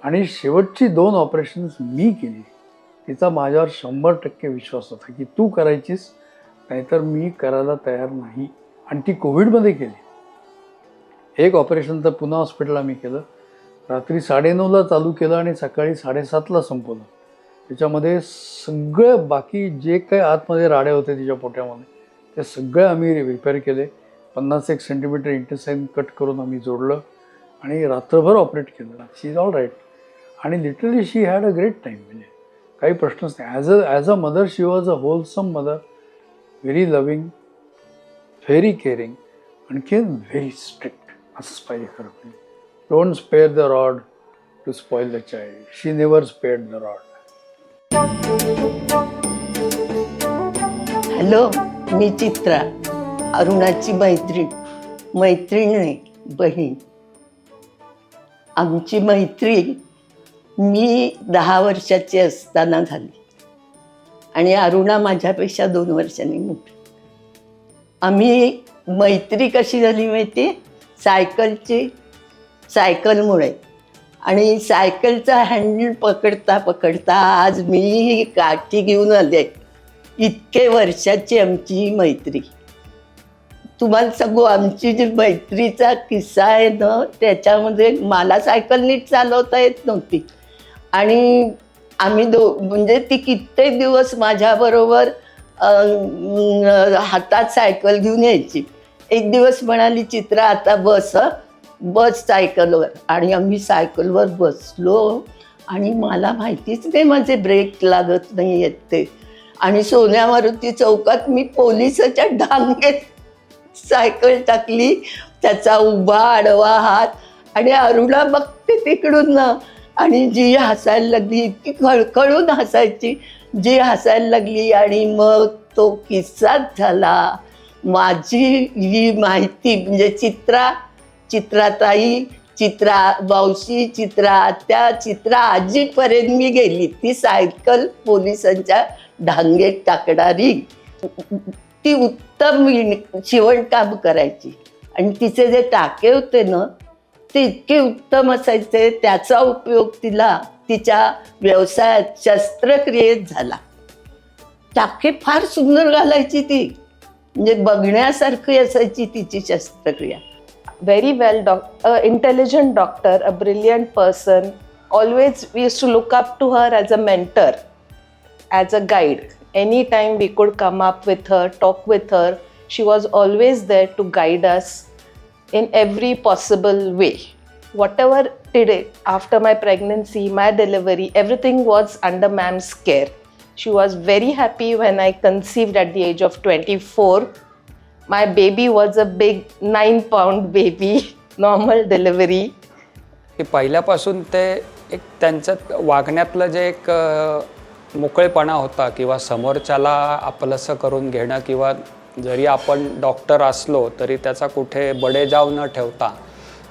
आणि शेवटची 2 ऑपरेशन्स मी केली. तिचा माझ्यावर 100% विश्वास होता की तू करायचीस, नाहीतर मी करायला तयार नाही. आणि ती कोविडमध्ये केली. एक ऑपरेशन तर पुन्हा हॉस्पिटलला मी केलं. रात्री 9:30ला चालू केलं आणि सकाळी 7:30ला संपवलं. त्याच्यामध्ये सगळं बाकी जे काही आतमध्ये राडे होते तिच्या पोट्यामध्ये ते सगळे आम्ही रिपेअर केले. 51 सेंटीमीटर इंटेस्टाईन कट करून आम्ही जोडलं आणि रात्रभर ऑपरेट केलं. She is all right. आणि literally she had a great time. म्हणजे काही प्रश्नच नाही. As a mother she was a wholesome mother. Very loving, very caring, आणखी व्हेरी स्ट्रिक्ट. असंच पाहिजे खरं म्हणजे. Don't spare the rod to spoil the child. She never spared the rod. Hello, मी चित्रा, अरुणाची मैत्रीण नाही, बहीण. आमची मैत्री मी 10 वर्षाची असताना झाली आणि अरुणा माझ्यापेक्षा 2 वर्षांनी मोठी. आम्ही मैत्री कशी झाली माहिती? सायकलमुळे. आणि सायकलचा हँडल पकडता आज मी काठी घेऊन आले. इतके वर्षाची आमची मैत्री. तुम्हाला सांगू, आमची जी मैत्रीचा किस्सा आहे ना, त्याच्यामध्ये मला सायकल नीट चालवता येत नव्हती आणि आम्ही म्हणजे ती कित्येक दिवस माझ्याबरोबर हातात सायकल घेऊन यायची. एक दिवस म्हणाली, चित्रा आता बस सायकलवर. आणि आम्ही सायकलवर बसलो आणि मला माहितीच नाही माझे ब्रेक लागत नाही आहेत ते. आणि सोन्या मारुती चौकात मी पोलिसाच्या डांगेत सायकल टाकली, त्याचा उभा आडवा हात. आणि अरुणा बघते तिकडून ना, आणि जी हसायला लागली, इतकी खळखळून हसायची, जी हसायला लागली. आणि मग तो किस्साच झाला. माझी ही माहिती म्हणजे चित्राताई, चित्रा मावशी, चित्रा आत्या, चित्रा आजीपर्यंत मी गेली. ती सायकल पोलिसांच्या ढांगेत टाकणारी, ती उत्तम शिवणकाम करायची. आणि तिचे जे टाके होते ना, ते इतके उत्तम असायचे. त्याचा उपयोग तिला तिच्या व्यवसायात शस्त्रक्रियेत झाला. टाके फार सुंदर घालायची ती, म्हणजे बघण्यासारखी असायची तिची शस्त्रक्रिया. Very well, intelligent doctor, a brilliant person. Always we used to look up to her as a mentor, as a guide. Anytime we could come up with her, talk with her, she was always there to guide us in every possible way. Whatever today, after my pregnancy, my delivery, everything was under ma'am's care. She was very happy when I conceived at the age of 24. My baby was a big 9-pound baby, normal delivery. की पहिल्यापासून ते एक त्यांच्यात वागण्यातलं जे एक मोकळेपणा होता किंवा समोरच्याला आपलंसं करून घेणं, किंवा जरी आपण डॉक्टर असलो तरी त्याचा कुठे बडेजाव न ठेवता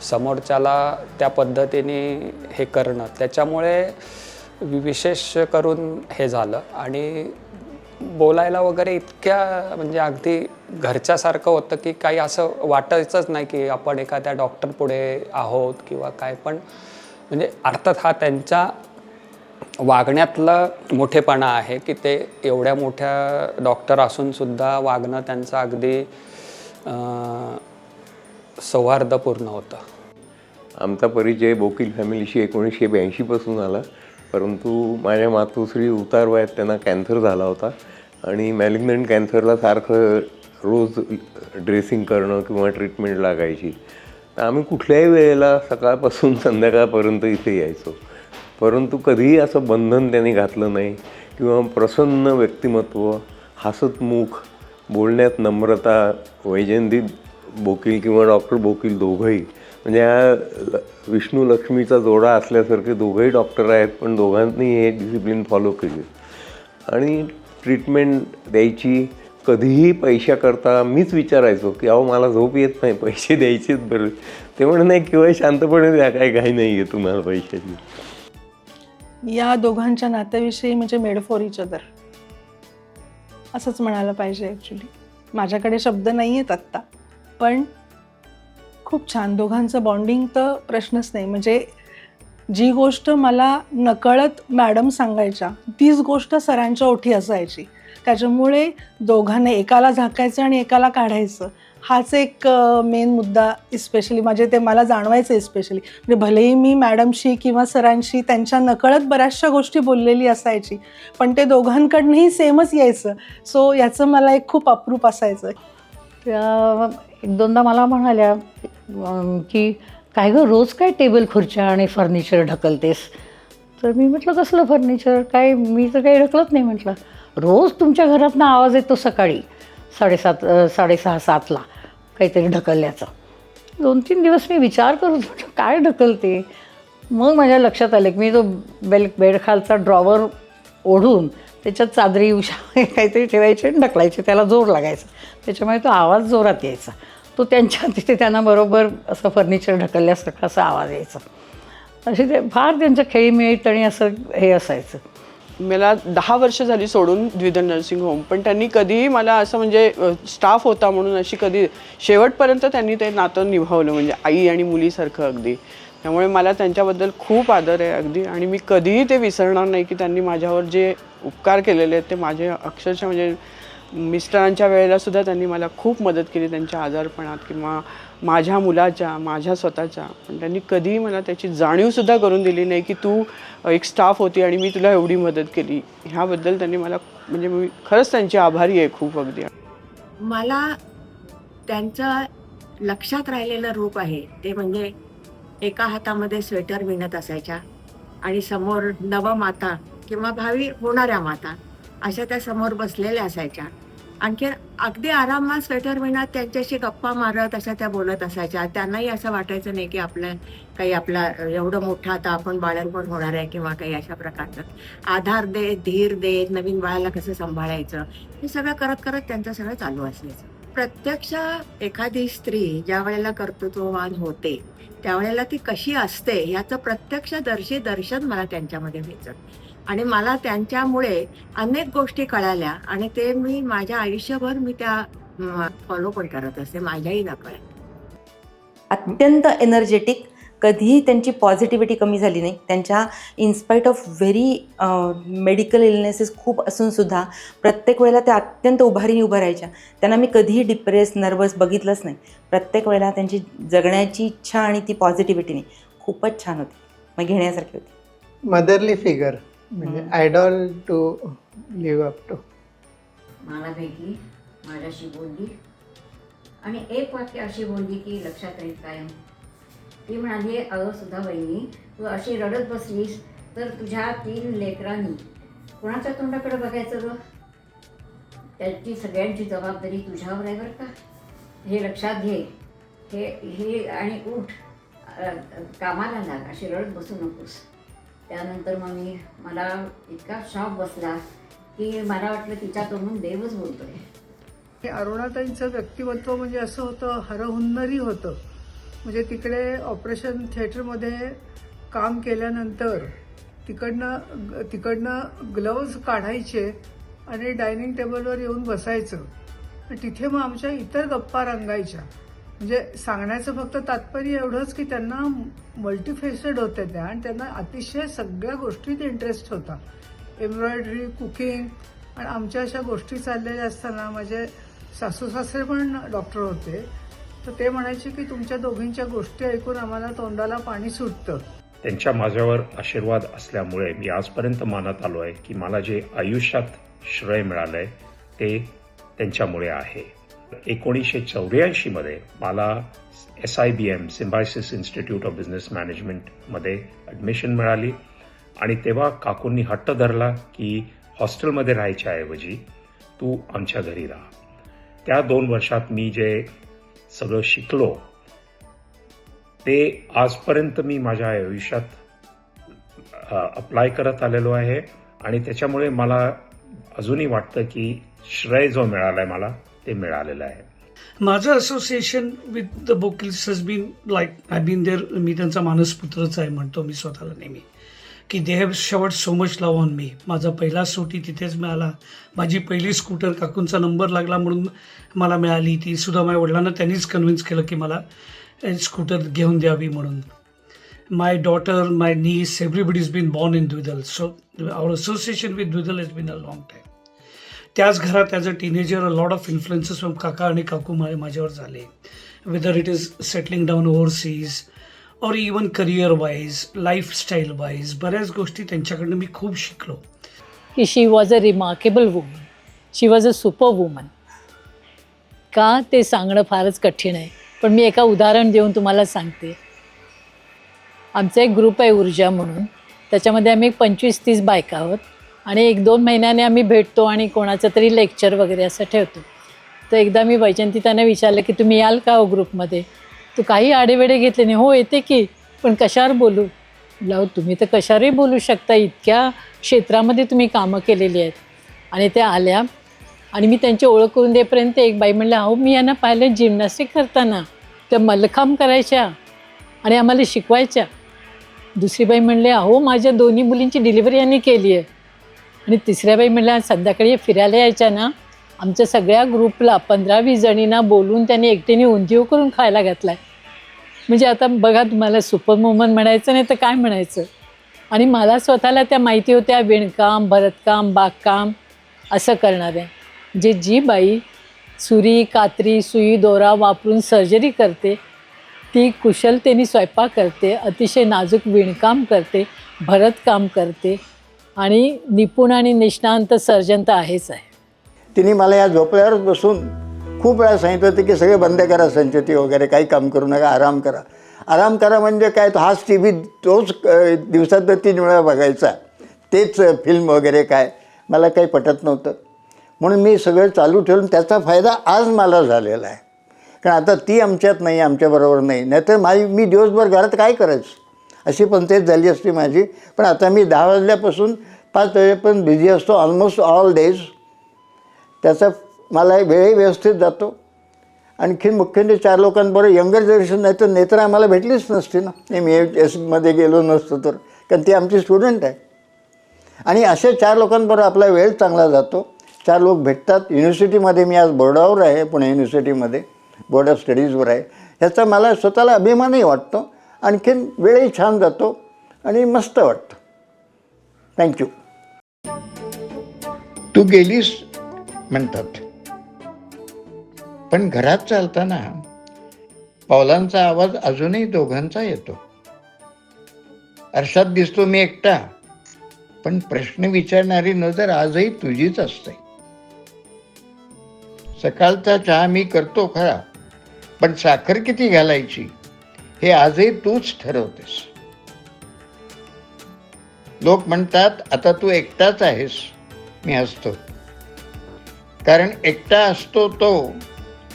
समोरच्याला त्या पद्धतीने हे करणं, त्याच्यामुळे विशेष करून हे झालं. आणि बोलायला वगैरे इतक्या म्हणजे अगदी घरच्यासारखं होतं की काही असं वाटायचंच नाही की आपण एखाद्या डॉक्टर पुढे आहोत किंवा काय. पण म्हणजे अर्थात हा त्यांच्या वागण्यातला मोठेपणा आहे की ते एवढ्या मोठ्या डॉक्टर असूनसुद्धा वागणं त्यांचं अगदी सौहार्दपूर्ण होतं. आमचा परिचय बोकील फॅमिलीशी 1982 आला. परंतु माझ्या मातोश्री उतार वयात त्यांना कॅन्सर झाला होता आणि मॅलिग्नंट कॅन्सरला सारखं रोज ड्रेसिंग करणं किंवा ट्रीटमेंट लागायची. तर आम्ही कुठल्याही वेळेला सकाळपासून संध्याकाळपर्यंत इथे यायचो. परंतु कधीही असं बंधन त्यांनी घातलं नाही किंवा प्रसन्न व्यक्तिमत्व, हसतमुख, बोलण्यात नम्रता. वैजयंती बोकील किंवा डॉक्टर बोकील दोघंही म्हणजे हा विष्णू लक्ष्मीचा जोडा असल्यासारखे दोघंही डॉक्टर आहेत, पण दोघांनी हे डिसिप्लिन फॉलो केली. आणि ट्रीटमेंट द्यायची कधीही पैशाकरता मीच विचारायचो की अहो मला झोप येत नाही, पैसे द्यायचेच बरं. ते म्हणत नाही किंवा शांतपणे द्या, काही घाई नाही आहे तुम्हाला पैशाची. या दोघांच्या नात्याविषयी म्हणजे मेड फॉर इच अदर असंच म्हणायला पाहिजे. ॲक्च्युली माझ्याकडे शब्द नाही आहेत आत्ता, पण खूप छान दोघांचं बॉन्डिंग तर प्रश्नच नाही. म्हणजे जी गोष्ट मला नकळत मॅडम सांगायच्या तीच गोष्ट सरांच्या ओठी असायची. त्याच्यामुळे दोघांना एकाला झाकायचं आणि एकाला काढायचं हाच एक मेन मुद्दा इस्पेशली म्हणजे ते मला जाणवायचं इस्पेशली. म्हणजे भलेही मी मॅडमशी किंवा सरांशी त्यांच्या नकळत बऱ्याचशा गोष्टी बोललेली असायची, पण ते दोघांकडनंही सेमच यायचं. सो याचं मला एक खूप अप्रूप असायचं. त्या एक दोनदा मला म्हणाल्या की काय गं रोज काय टेबल खुर्च्या आणि फर्निचर ढकलतेस. तर मी म्हटलं कसलं फर्निचर, काय मी तर काही ढकलत नाही. म्हटलं रोज तुमच्या घरातनं आवाज येतो सकाळी 6:30-7:30 काहीतरी ढकलल्याचा. 2-3 दिवस मी विचार करत होतो काय ढकलते. मग माझ्या लक्षात आलं की मी तो बेडखालचा ड्रॉवर ओढून त्याच्यात चादरी उशा काहीतरी ठेवायचे आणि ढकलायचे, त्याला जोर लागायचा, त्याच्यामुळे तो आवाज जोरात यायचा. तो त्यांच्या तिथे त्यांना बरोबर असं फर्निचर ढकलल्यासारखा असा आवाज यायचा. असे ते फार त्यांच्या खेळीमेळीत आणि असं हे असायचं. मला 10 वर्ष झाली सोडून द्विदल नर्सिंग होम, पण त्यांनी कधीही मला असं म्हणजे स्टाफ होता म्हणून अशी कधी शेवटपर्यंत त्यांनी ते नातं निभावलं, म्हणजे आई आणि मुलीसारखं अगदी. त्यामुळे मला त्यांच्याबद्दल खूप आदर आहे अगदी. आणि मी कधीही ते विसरणार नाही की त्यांनी माझ्यावर जे उपकार केलेले आहेत ते माझे अक्षरशः म्हणजे मिस्टरांच्या वेळेला सुद्धा त्यांनी मला खूप मदत केली त्यांच्या आजारपणात किंवा माझ्या मुलाच्या, माझ्या स्वतःच्या. पण त्यांनी कधीही मला त्याची जाणीवसुद्धा करून दिली नाही की तू एक स्टाफ होती आणि मी तुला एवढी मदत केली. ह्याबद्दल त्यांनी मला म्हणजे मी खरंच त्यांची आभारी आहे खूप अगदी. मला त्यांचं लक्षात राहिलेलं रूप आहे ते म्हणजे एका हातामध्ये स्वेटर विणत असायच्या आणि समोर नवमाता किंवा भावी होणाऱ्या माता अशा त्या समोर बसलेल्या असायच्या. आणखी अगदी आरामात स्वेटर विणत त्यांच्याशी गप्पा मारत अशा त्या बोलत असायच्या. त्यांनाही असं वाटायचं नाही की आपला एवढं मोठं आता आपण बाळंतपण होणार आहे किंवा काही अशा प्रकारचं. आधार देत, धीर देत, नवीन बाळाला कसं सांभाळायचं हे सगळं करत करत त्यांचं सगळं चालू असायचं. प्रत्यक्ष एखादी स्त्री ज्या वेळेला कर्तृत्ववान होते त्यावेळेला ती कशी असते याचं प्रत्यक्ष दर्शन मला त्यांच्यामध्ये मिळतं. आणि मला त्यांच्यामुळे अनेक गोष्टी कळाल्या आणि ते मी माझ्या आयुष्यभर मी त्या फॉलो पण करत असते माझ्याही नकळत. अत्यंत एनर्जेटिक, कधीही त्यांची पॉझिटिव्हिटी कमी झाली नाही. त्यांच्या इन्स्पाईट ऑफ व्हेरी मेडिकल इलनेसेस खूप असूनसुद्धा प्रत्येक वेळेला त्या अत्यंत उभारीने उभं राहायच्या. त्यांना मी कधीही डिप्रेस, नर्वस बघितलंच नाही. प्रत्येक वेळेला त्यांची जगण्याची इच्छा आणि ती पॉझिटिव्हिटीने खूपच छान होती, मग घेण्यासारखी होती. मदरली फिगर म्हणजे idol to live up to. मला भेटली, माझ्याशी बोलली आणि एक वाक्य अशी बोलली की लक्षात राहील कायम. ती म्हणाली, अगं सुद्धा वहिनी, तू अशी रडत बसलीस तर तुझ्या 3 लेकरांनी कोणाच्या तोंडाकडे बघायचं गं? त्याची सगळ्यांची जबाबदारी तुझ्यावर आहे बरं का, हे लक्षात घे. हे आणि उठ, कामाला लाग, अशी रडत बसू नकोस. त्यानंतर मग मला इतका शॉक बसला की मला वाटलं तिच्या तोंडून देवच बोलतोय. अरुणाताईंचं व्यक्तिमत्व म्हणजे असं होतं, हरहुन्नरी होतं. म्हणजे तिकडे ऑपरेशन थिएटरमध्ये काम केल्यानंतर तिकडनं ग्लव्ज काढायचे आणि डायनिंग टेबलवर येऊन बसायचं. तिथे मग आमच्या इतर गप्पा रंगायच्या. म्हणजे सांगण्याचं फक्त तात्पर्य एवढंच की त्यांना मल्टीफेसेड होत्या त्या आणि त्यांना अतिशय सगळ्या गोष्टीत इंटरेस्ट होता. एम्ब्रॉयडरी, कुकिंग आणि आमच्या अशा गोष्टी चाललेल्या असताना माझे सासू सासरे पण डॉक्टर होते. तर ते म्हणायचे की तुमच्या दोघींच्या गोष्टी ऐकून आम्हाला तोंडाला पाणी सुटतं. त्यांच्या माझ्यावर आशीर्वाद असल्यामुळे मी आजपर्यंत मानत आलो आहे की मला जे आयुष्यात श्रेय मिळालं आहे ते त्यांच्यामुळे आहे. 1984 मला SIBM Symbiosis institute of business मॅनेजमेंटमध्ये ॲडमिशन मिळाली आणि तेव्हा काकूंनी हट्ट धरला की हॉस्टेलमध्ये राहायच्या ऐवजी तू आमच्या घरी राहा. त्या 2 वर्षात मी जे सगळं शिकलो ते आजपर्यंत मी माझ्या आयुष्यात अप्लाय करत आलेलो आहे आणि त्याच्यामुळे मला अजूनही वाटतं की श्रेय जो मिळाला आहे मला ते मिळालेलं आहे. माझं association with the Bokils has been like I been there. मी त्यांचा मानसपुत्रच आहे म्हणतो मी स्वतःला नेहमी, की they have showered so much love on me. माझा पहिला सुटी तिथेच मिळाला. माझी पहिली स्कूटर काकूंचा नंबर लागला म्हणून मला मिळाली. ती सुद्धा माझ्या वडिलांना त्यांनीच कन्व्हिन्स केलं की मला स्कूटर घेऊन द्यावी म्हणून. माय daughter, my niece, everybody is been born in Dwidal. So our association with Dwidal has been a long time. त्याच घरात as a teenager a lot of influences from काका आणि काकू माझ्यावर झाले. Whether it is settling down overseas और even career wise, lifestyle wise बऱ्याच गोष्टी त्यांच्याकडनं मी खूप शिकलो. की she was a remarkable woman, she was a super woman. का ते सांगणं फारच कठीण आहे, पण मी एका उदाहरण देऊन तुम्हाला सांगते. आमचा एक ग्रुप आहे ऊर्जा म्हणून, त्याच्यामध्ये आम्ही 25-30 बायका आहोत आणि 1-2 महिन्याने आम्ही भेटतो आणि कोणाचं तरी लेक्चर वगैरे असं ठेवतो. तर एकदा मी वैजंती त्यांना विचारलं की तुम्ही याल का हो ग्रुपमध्ये? तू काही आडेवेडे घेतले नाही? हो येते की, पण कशावर बोलू? लाव, तुम्ही तर कशावरही बोलू शकता, इतक्या क्षेत्रामध्ये तुम्ही कामं केलेली आहेत. आणि त्या आल्या आणि मी त्यांची ओळख करून देईपर्यंत एक बाई म्हणल्या, अहो मी यांना पाहिलं जिम्नॅस्टिक करताना, त्या मल्लखांब करायच्या आणि आम्हाला शिकवायच्या. दुसरी बाई म्हणले, अहो माझ्या 2 मुलींची डिलिव्हरी यांनी केली आहे. आणि तिसऱ्या बाई म्हणल्या, संध्याकाळी फिरायला यायच्या ना, आमच्या सगळ्या ग्रुपला 15-20 जणींना बोलून त्यांनी एकटीने उंदीव करून खायला घातला आहे. म्हणजे आता बघा, तुम्हाला सुपर वुमन म्हणायचं नाही तर काय म्हणायचं. आणि मला स्वतःला त्या माहिती होत्या, विणकाम, भरतकाम, बागकाम असं करणाऱ्या. जे जी बाई सुरी कात्री सुई दोरा वापरून सर्जरी करते, ती कुशलतेने स्वयंपाक करते, अतिशय नाजूक विणकाम करते, भरतकाम करते आणि निपुण आणि निष्णांत सर्जन तर आहेच आहे. तिने मला या झोपड्यावर बसून खूप वेळा सांगितलं होतं की सगळे बंद करा संचती वगैरे, काही काम करू नका, आराम करा. आराम करा म्हणजे काय, तो हाच टी व्ही तोच दिवसात 3 वेळा बघायचा, तेच फिल्म वगैरे काय, मला काही पटत नव्हतं. म्हणून मी सगळं चालू ठेवून त्याचा फायदा आज मला झालेला आहे. कारण आता ती आमच्यात नाही, आमच्याबरोबर नाही, नाहीतर मी दिवसभर घरात काय करायचं अशी पंचायत झाली असती माझी. पण आता मी 10 वाजल्यापासून 5 वाजेपर्यंत बिझी असतो, ऑलमोस्ट ऑल डेज. त्याचा मला वेळही व्यवस्थित जातो. आणखीन मुख्यत्वे 4 लोकांबरोबर यंगर जनरेशन, नाही तर नेत्र आम्हाला भेटलीच नसती ना, MASमध्ये गेलो नसतो तर, कारण ती आमची स्टुडंट आहे. आणि असे 4 लोकांबरोबर आपला वेळ चांगला जातो. 4 लोक भेटतात. युनिव्हर्सिटीमध्ये मी आज बोर्डावर आहे, पुणे युनिव्हर्सिटीमध्ये बोर्ड ऑफ स्टडीजवर आहे. ह्याचा मला स्वतःला अभिमानही वाटतो. आणखीन वेळही छान जातो आणि मस्त वाटतं. थँक्यू. तू गेलीस म्हणतात, पण घरात चालताना पावलांचा आवाज अजूनही दोघांचा येतो. आरशात दिसतो मी एकटा, पण प्रश्न विचारणारी नजर आजही तुझीच असते. सकाळचा चहा मी करतो खरा, पण साखर किती घालायची हे आजही तूच ठरवतेस. लोक म्हणतात आता तू एकटाच आहेस. मी हसतो, कारण एकटा असतो तो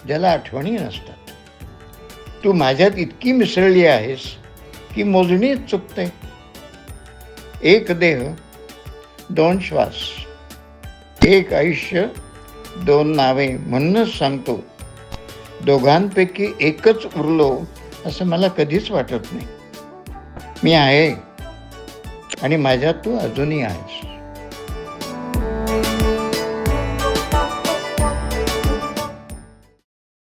ज्याला आठवणी नसतात. तू माझ्यात इतकी मिसळली आहेस की मोजणीच चुकते. एक देह 2 श्वास, एक आयुष्य 2 नावे, म्हणूनच सांगतो दोघांपैकी एकच उरलो असं मला कधीच वाटत नाही. मी आहे आणि माझ्यात तू अजूनही आहेस.